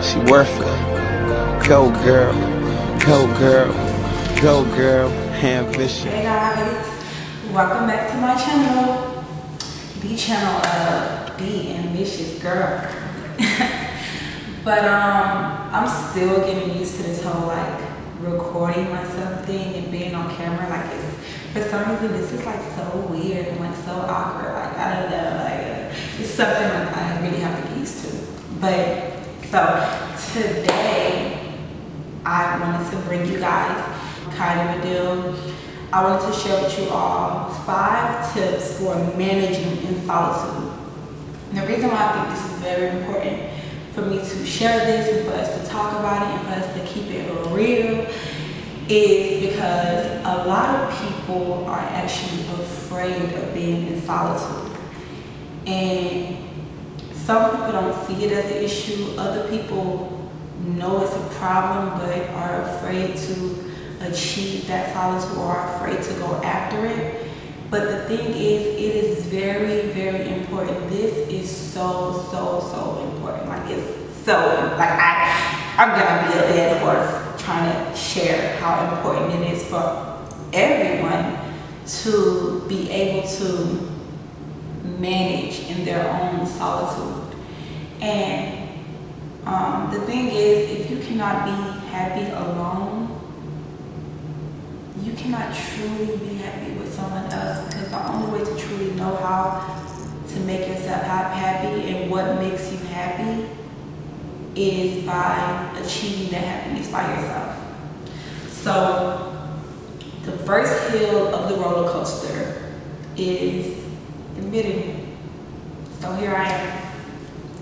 She worth it. Go girl, go girl, go girl, ambition. Hey guys, welcome back to my channel. The channel of the ambitious girl. But I'm still getting used to this whole like recording myself thing and being on camera. Like for some reason this is like so weird and like so awkward. Like I don't know, like it's something like I really have to get used to. But so today I wanted to bring you guys kind of a deal. I wanted to share with you all 5 tips for managing in solitude. And the reason why I think this is very important for me to share this and for us to talk about it and for us to keep it real is because a lot of people are actually afraid of being in solitude. And some people don't see it as an issue. Other people know it's a problem but are afraid to achieve that solitude or are afraid to go after it. But the thing is, it is very, very important. This is so important. Like it's so, like I'm gonna be a dead horse trying to share how important it is for everyone to be able to manage in their own solitude. And the thing is, if you cannot be happy alone, you cannot truly be happy with someone else, because the only way to truly know how to make yourself happy and what makes you happy is by achieving that happiness by yourself. So the first hill of the roller coaster is admitting it. So here I am,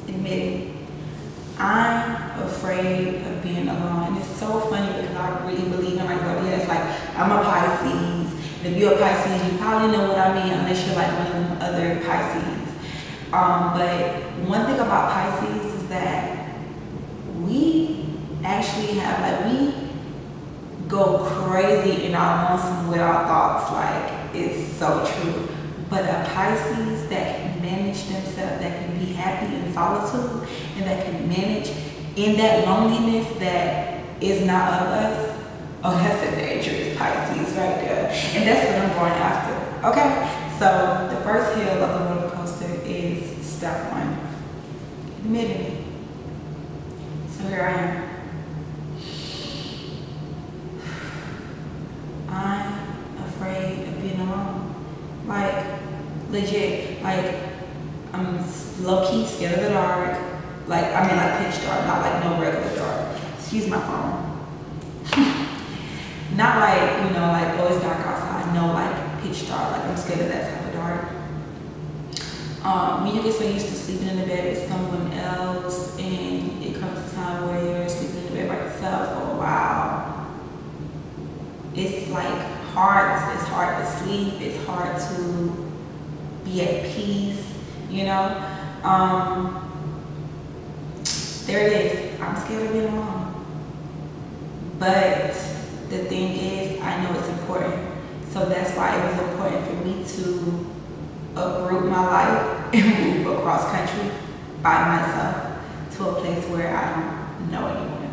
admitting I'm afraid of being alone. And it's so funny because I really believe in my zodiac. Like, I'm a Pisces. And if you're a Pisces, you probably know what I mean, unless you're like one of them other Pisces. But one thing about Pisces is that we actually have, like, we go crazy in our emotions with our thoughts. Like, it's so true. But a Pisces that can manage themselves, that can be happy in solitude, and that can manage in that loneliness that is not of us, oh, that's a dangerous Pisces right there. And that's what I'm going after, okay? So the first hill of the roller coaster is step 1, admitting it. So here I am. I'm afraid of being alone. Like, legit, like, I'm low-key scared of the dark. Like, I mean, like pitch dark, not like no regular dark. Excuse my phone. Not like, you know, like, oh, it's dark outside. No, like, pitch dark. Like, I'm scared of that type of dark. When you get so used to sleeping in the bed with someone else, and it comes to a time where you're sleeping in the bed by yourself for a while, it's like, it's hard to sleep, it's hard to be at peace, you know. There it is. I'm scared of being alone. But the thing is, I know it's important. So that's why it was important for me to uproot my life and move across country by myself to a place where I don't know anyone.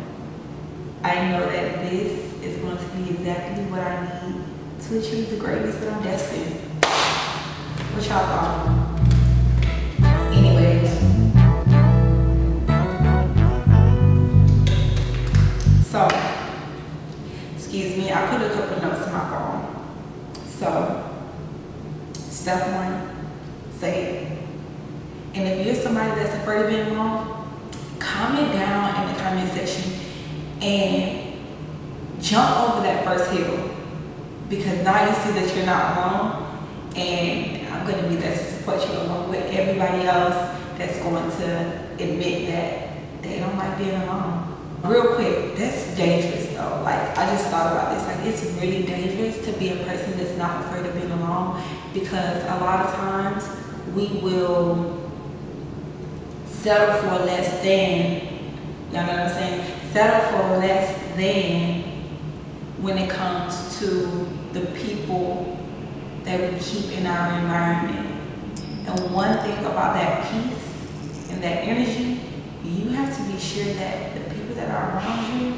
I know that this is going to be exactly what I need to achieve the greatness that I'm destined. What y'all thought? Anyways, so, excuse me, I put a couple notes in my phone. So, step 1, say it. And if you're somebody that's afraid of being alone, comment down in the comment section and jump over that first hill. Because now you see that you're not alone, and I'm going to be there to support you along with everybody else that's going to admit that they don't like being alone. Real quick, that's dangerous though. Like, I just thought about this. Like, it's really dangerous to be a person that's not afraid of being alone, because a lot of times we will settle for less than, y'all know what I'm saying? Settle for less than when it comes to the people that we keep in our environment. And one thing about that peace and that energy, you have to be sure that the people that are around you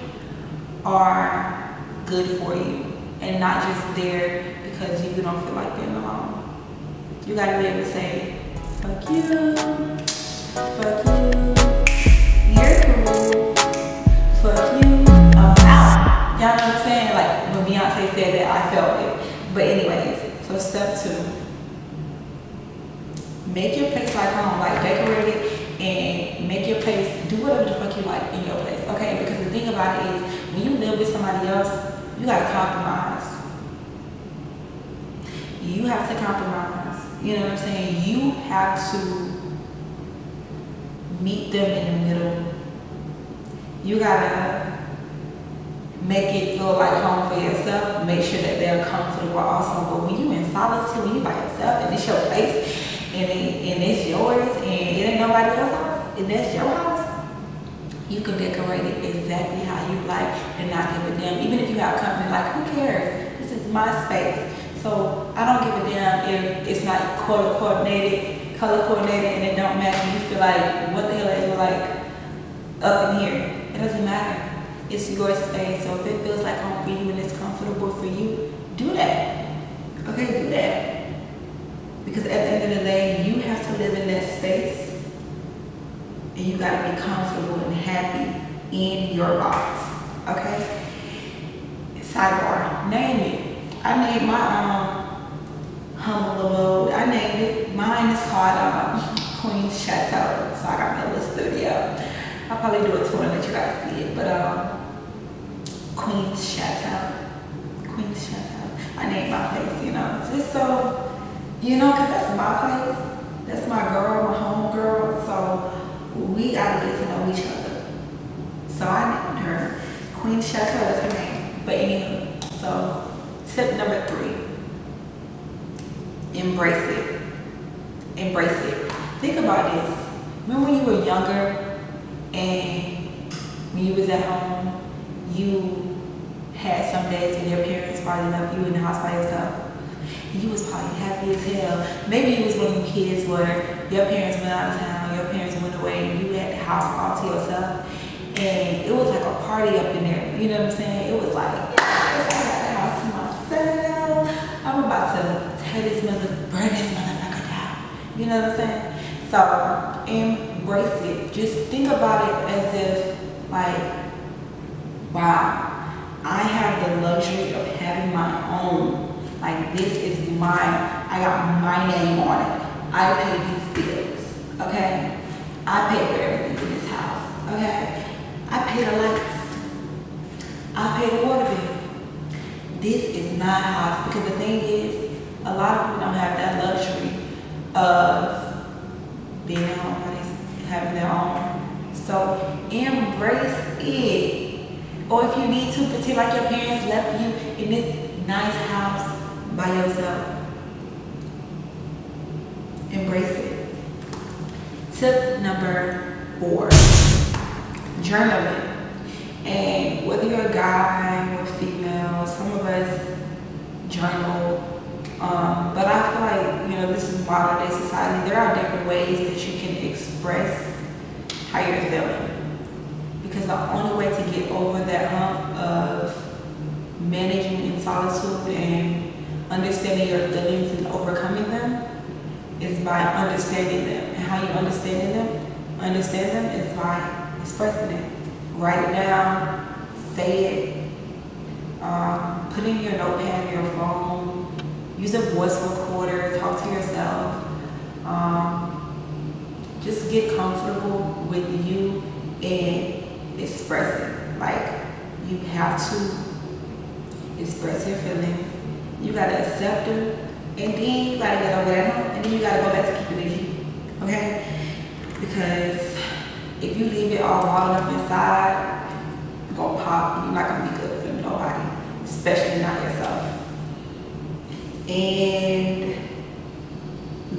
are good for you and not just there because you don't feel like being alone. You gotta be able to say, fuck you, you're cool, fuck you, I'm out. Y'all know what I'm saying? Like when Beyonce said that, I felt it. But anyways, so step 2. Make your place like home, like decorate it and make your place, do whatever the fuck you like in your place, okay? Because the thing about it is, when you live with somebody else, you gotta compromise. You have to compromise. You know what I'm saying? You have to meet them in the middle. You gotta make it feel like home for yourself. Make sure that they're comfortable also. But when you in solitude, when you by yourself and it's your place and it's yours and it ain't nobody else's house and that's your house, you can decorate it exactly how you like and not give a damn. Even if you have company, like who cares? This is my space. So I don't give a damn if it's not color coordinated and it don't match and you feel like, what the hell is it like up in here? It doesn't matter. It's your space. So if it feels like home for you and it's comfortable for you, do that. Okay, do that. Because at the end of the day, you have to live in that space and you gotta be comfortable and happy in your box. Okay? Sidebar, name it. I named my humble abode. I named it. Mine is called Queen's Chateau. So I got my little studio. I'll probably do a tour and let you guys see it. But Queen's Chateau. Queen's Chateau. I named my place, you know. Just so, you know, because that's my place. That's my girl, my home girl. So we gotta get to know each other. So I named her Queen's Chateau is her name. But anyway, so tip number 3, embrace it. Embrace it. Think about this. Remember when you were younger and when you was at home, you had some days when your parents probably left you in the house by yourself. You was probably happy as hell. Maybe you was one of them kids where your parents went out of town, your parents went away, and you had the house all to yourself. And it was like a party up in there. You know what I'm saying? It was like, yes, I got the house to myself. I'm about to tear this burn this motherfucker down. You know what I'm saying? So embrace it. Just think about it as if like, wow, I have the luxury of having my own. Like this is mine. I got my name on it. I pay these bills. Okay? I pay for everything in this house. Okay? I pay the lights. I pay the water bill. This is not house because the thing is, a lot of people don't have that luxury of being at home, having their own. So embrace it. Or if you need to, pretend like your parents left you in this nice house by yourself. Embrace it. Tip number 4. Journaling. And whether you're a guy or female, some of us journal. But I feel like, you know, this is modern day society. There are different ways that you can express how you're feeling. Because the only way to get over that hump of managing in solitude and understanding your feelings and overcoming them is by understanding them. And how you understand them is by expressing it. Write it down, say it, put it in your notepad or your phone, use a voice recorder, talk to yourself. Just get comfortable with you and express it. Like, you have to express your feelings. You gotta accept them, and then you gotta get over that hump, and then you gotta go back to keeping it you. Okay? Because if you leave it all bottled up inside, you're gonna pop and you're not gonna be good for nobody, especially not yourself. And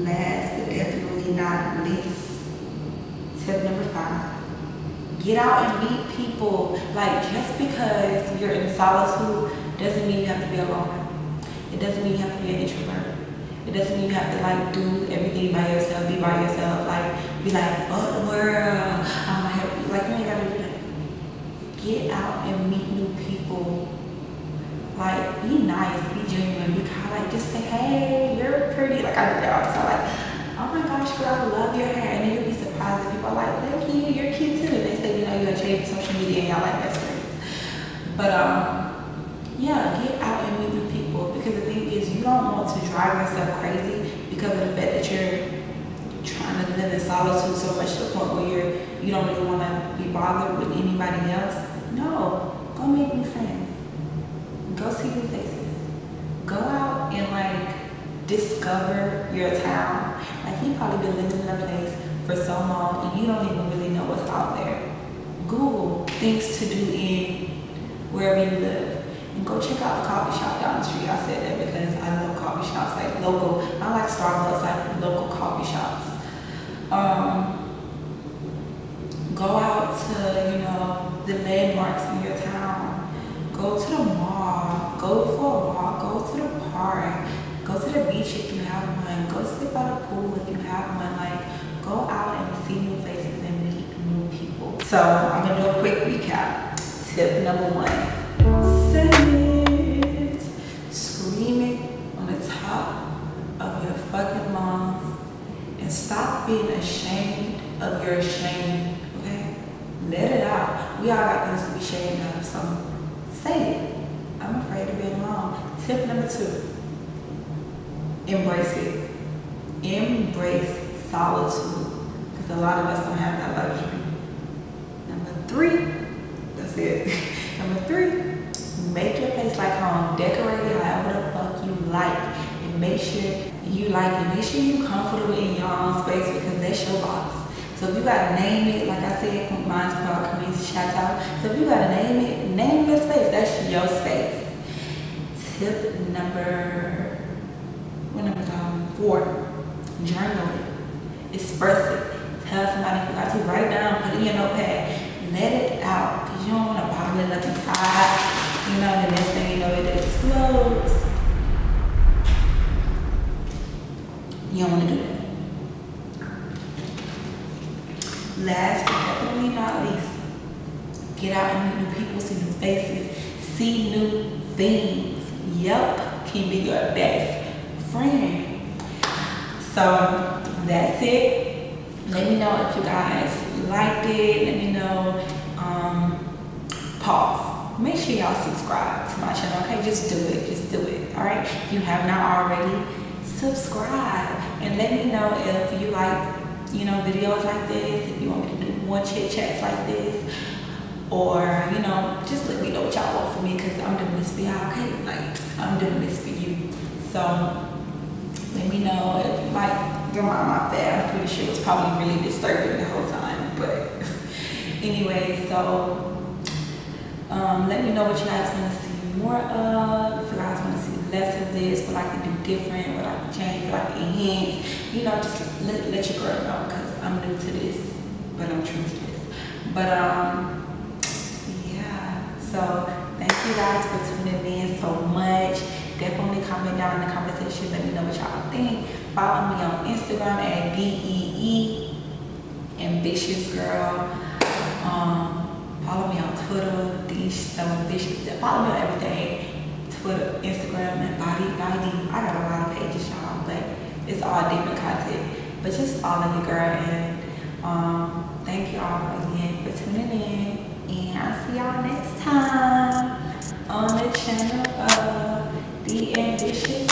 last but definitely not least, tip number 5. Get out and meet people. Like, just because you're in solitude doesn't mean you have to be alone. It doesn't mean you have to be an introvert. It doesn't mean you have to like do everything by yourself, be by yourself, like be like, oh the world, I'm gonna help you. Like, you ain't gotta do that. Get out and meet new people. Like, be nice, be genuine, be kind. Like, just say, hey, you're pretty. Like, I do that all the time. Like, oh my gosh, girl, I love your hair. And then you'll be surprised that people are like, thank you, you're cute too. And they say, you know, you're a change social media and y'all like best friends. But yeah, get out and meet new people, because the thing is, you don't want to drive yourself crazy because of the fact that you're trying to live in solitude so much to the point where you don't really want to be bothered with anybody else. No, go make new friends. Go see new faces. Go out and like discover your town. Like, you probably been living in a place for so long and you don't even really know what's out there. Google things to do in wherever you live. And go check out the coffee shop down the street. I said that because I love coffee shops, like local, not like Starbucks, like local coffee shops. Go out to, you know, the landmarks in your town. Go to the mall. Go for a walk. Go to the park. Go to the beach if you have one. Go sit by the pool if you have one. Like, go out and see new faces and meet new people. So I'm gonna do a quick recap. Tip number 1. Say it. Scream it on the top of your fucking lungs. And stop being ashamed of your shame, okay? Let it out. We all got things to be ashamed of, so say it. I'm afraid of being alone. Tip number 2, embrace it. Embrace solitude, because a lot of us don't have that luxury. Number 3, that's it. Number 3, make your place like home. Decorate it however the fuck you like. And make sure you like it. Make sure you're comfortable in your own space, because that's your box. So if you gotta name it, like I said, mine's called Community Chateau. So if you gotta name it, name your space. That's your space. Tip number 4, journal it. Express it. Tell somebody if you got to. Write it down, put it in your notepad. Let it out, because you don't want to bottle it up inside. You know, the next thing you know, it explodes. You don't want to do that. Last but definitely not least, get out and meet new people, see new faces, see new things. Yep, can be your best friend. So that's it. Let me know if you guys liked it. Let me know. Pause. Make sure y'all subscribe to my channel, okay? Just do it. Just do it. All right? If you have not already, subscribe. And let me know if you like, you know, videos like this, if you want me to do more chit chats like this, or, you know, just let me know what y'all want from me, because I'm doing this for y'all, okay? Like, I'm doing this for you. So let me know if you like your mama fat. I'm pretty sure it was probably really disturbing the whole time, but anyway, so let me know what you guys want to see more of. If you guys want to see less of this, what I can do different, what I can change, what I can enhance, you know, just let your girl know, because I'm new to this, but I'm true to this. But yeah, so thank you guys for tuning in so much. Definitely comment down in the comment section. Let me know what y'all think. Follow me on Instagram at DEE Ambitious Girl. Follow me on Twitter, D so ambitious. Follow me on everything. Twitter, Instagram, and vide. I got a lot of pages, y'all, but it's all different content. But just follow your girl, and thank y'all again for tuning in. And I'll see y'all next time on the channel of The Ambitious